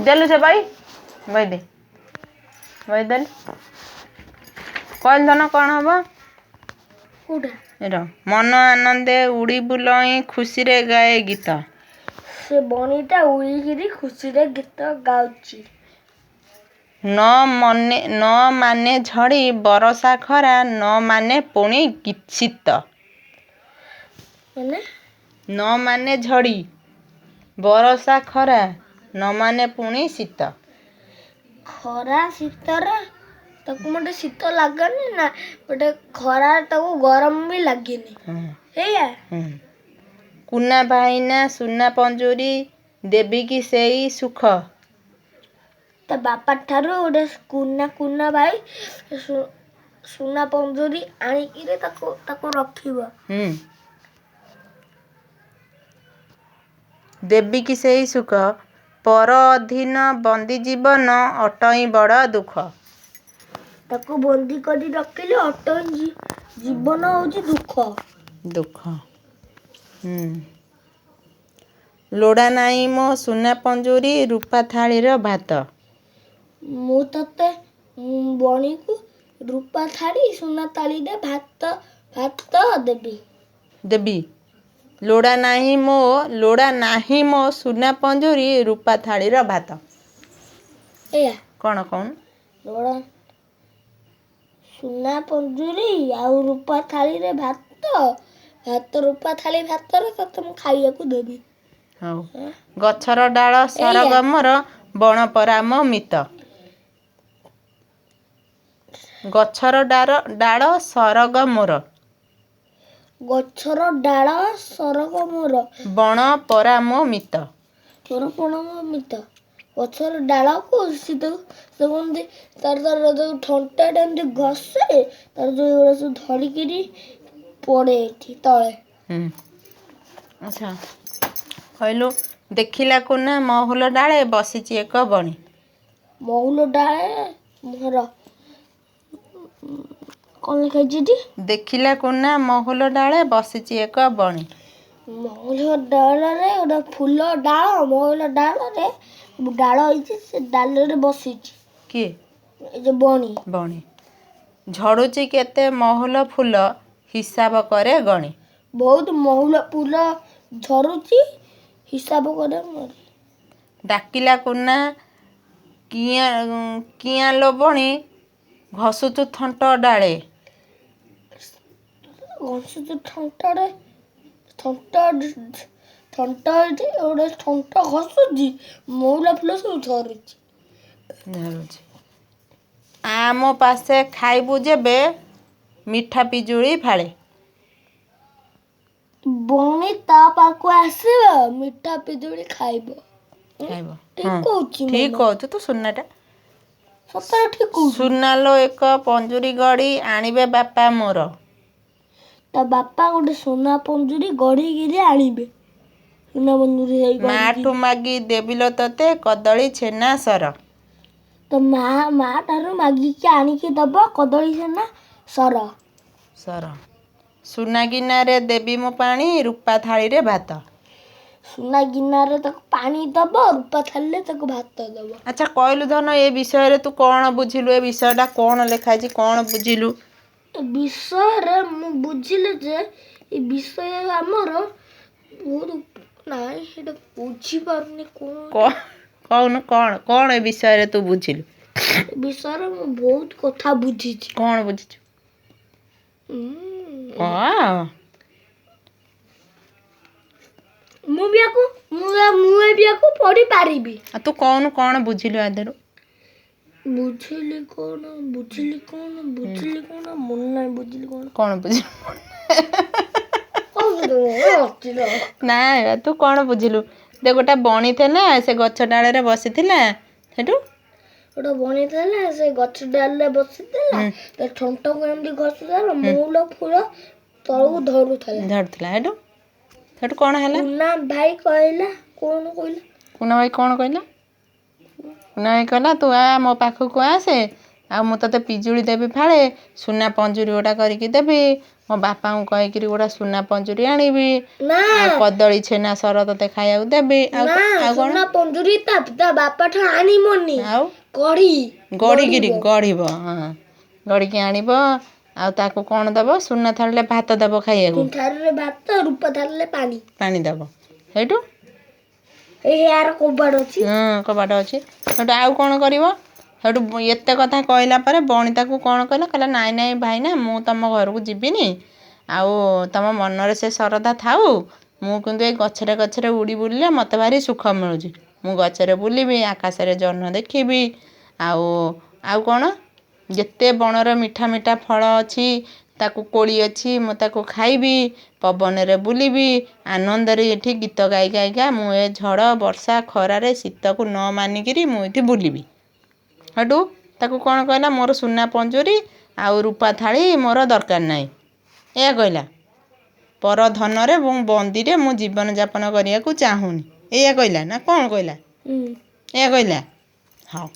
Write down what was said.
देलु से भाई दे देल कहल धन कौन हम मन आनंदे उड़ी बुलई खुशी रे गाए गीत से बणीटा उड़ीगिरी खुशी रे गीत गाउची न माने झड़ी बरसा खरा न माने पुणी शीत न माने झड़ी बरसा खरा न माने पुणी शीत खरा शीतर ताकू मटे शीत लागनी ना बटे खरा ताकू गरम भी लगेनी हेया कुना भाईना सुना पंजुरी देवी की सेई सुख ता बापा ठारू गोटे कुना भाई सुना पंजुरी आनिकिरे ताकू रखिबो देवी की सेई सुख पर अधीन बंदी जीवन अटई बड़ दुख ताकू बंदी करी रखिले अटई जीवन होची दुख लोड़ा नाई मो सुना पंजुरी रूपा थालीर भात मु तते बणी को रूपा थाली सुना थाली दे भात देबी लोड़ा नाही मो सुना पंजुरी रूपा थालीर भात एया कौन लोड़ा सुना पंजुरी आउ रूपा थाली रे भात रूपा थाली भात रे तते मु खाइया को देबी गछर डाଳ सरगमर बण पराम मित गछर डाଳ सरगमर बण पराम मित गछर डाଳ को से तार जो ठंटा टाइम घसे तार जो सब धरिकी पड़े तले अच्छा कहलु देखिला कुना महुल डाले बसीची एक बणी महुल डाले मोर कौन लिखाई देखिला कुना महुल डाले बसीची एक बणी महुल डाल रे ओडा फूल डाल महुल डाल रे डाल होइछि से डाल रे बसीछि के ए जो बणी झड़ुची केते महुल फूल हिसाब करे गणी बहुत महुल फूल झड़ुची हिसाब करे डाकिला कुना किया लो बणी घसुचु थंट डाले घसुचु थंटारे थंटा ओडे थंटा घसुची महुल फूल सब झड़ुची आम पासे खाइबु जेबे मिठा पिजुली फाळे बणी ता पाकु आसीबो मिठा पिजुली खाइबो ठीक कहू तू सुनाटा सतरा ठीक सुनालो एक पंजुरी गड़ी आनिबे बापा मोर ता बापा गोटे सोना पंजुरी गड़ी गिरी आनिबे सोना पंजुरी माठू मागी देबिलो तते कदली छेना सर तो माँ तारू मागी के आनी के दब कदली छेना सर सुना गिनारे देवी मो पानी रूपा थाली रे भात सुना गिनारे तक पानी दब रूपा थाली तक भात दब अच्छा कहलु धन ए विषय रे तू कौन बुझिलु ए विषयटा कौन लिखा छि कौन बुझिलु विषय रे मु बुझिले जे ए विषय हमर बहुत नाइ हेड बुझी पारनी कौन ए विषय रे तू बुझिलु विषय रे मु बहुत कथा बुझी छि कौन बुझिछु मुझे पढ़ी पारिबी तू कौन बुझिलु आदर बुझिली कौन मन नहीं बुझिली कौन बुझिलु ना तू कौन बुझिलु दे गोटा बणी थेला से गछ डाले रे बसिथिला हेटू गोटा बणी थेला से गछ डाले रे बसिथिला त ठंट को एमदी घसुला मूल फूल तळु धरुथला हेटू कौन हैला कुना भाई कहला कुना भाई कौन कहला कुना भाई कहला तू आ मो पाखु को आसे ଆଉ ମୁଁ ତୋତେ ପିଜୁଳି ଦେବି ଫାଳେ, ସୁନା ପଞ୍ଜୁରୀ ଗୋଟା କରିକି ଦେବି, ମୋ ବାପାଙ୍କୁ କହିକିରି ଗୋଟା ସୁନା ପଞ୍ଜୁରୀ ଆଣିବି, ନା ଆଉ କଦଳୀ ଛେନା ସର ତୋତେ ଖାଇବାକୁ ଦେବି। ଆଉ ନା ଆଉ କ'ଣ? ସୁନା ପଞ୍ଜୁରୀ ତା ବାପାଠୁ ଆଣିବନି, ଆଉ ଗଢ଼ିକିରି ଗଢ଼ିବ, ହଁ ଗଢ଼ିକି ଆଣିବ। ଆଉ ତାକୁ କ'ଣ ଦେବ? ସୁନା ଥାଳିରେ ଭାତ ଦେବ ଖାଇବାକୁ, ଥାଳିରେ ଭାତ, ରୂପା ଥାଳିରେ ପାଣି ପାଣି ଦେବ। ସେଇଠୁ ଏହାର କବାଟ ଅଛି। କବାଟ ଅଛି। ସେଇଠୁ ଆଉ କ'ଣ କରିବ? ସେଇଠୁ ଏତେ କଥା କହିଲା ପରେ ବଣିତାକୁ କ'ଣ କହିଲା? କହିଲା ନାଇଁ ନାଇଁ ଭାଇନା, ମୁଁ ତମ ଘରକୁ ଯିବିନି, ଆଉ ତମ ମନରେ ସେ ଶ୍ରଦ୍ଧା ଥାଉ, ମୁଁ କିନ୍ତୁ ଏଇ ଗଛରେ ଉଡ଼ି ବୁଲିଲେ ମୋତେ ଭାରି ସୁଖ ମିଳୁଛି। ମୁଁ ଗଛରେ ବୁଲିବି, ଆକାଶରେ ଜହ୍ନ ଦେଖିବି, ଆଉ କ'ଣ? ଯେତେ ବଣର ମିଠା ମିଠା ଫଳ ଅଛି ତାକୁ କୋଳି ଅଛି, ମୁଁ ତାକୁ ଖାଇବି, ପବନରେ ବୁଲିବି, ଆନନ୍ଦରେ ଏଠି ଗୀତ ଗାଇ ଗାଇକା ମୁଁ ଏ ଝଡ଼ ବର୍ଷା ଖରାରେ ଶୀତକୁ ନ ମାନିକିରି ମୁଁ ଏଠି ବୁଲିବି। ସେଠୁ ତାକୁ କ'ଣ କହିଲା? ମୋର ସୁନା ପଞ୍ଜୁରୀ ଆଉ ରୂପା ଥାଳି ମୋର ଦରକାର ନାହିଁ, ଏଇଆ କହିଲା। ପର ଧନରେ ମୁଁ ବନ୍ଦୀରେ ମୁଁ ଜୀବନଯାପନ କରିବାକୁ ଚାହୁଁନି, ଏଇଆ କହିଲା ନା କ'ଣ କହିଲା? ଏଇଆ କହିଲା। ହଉ।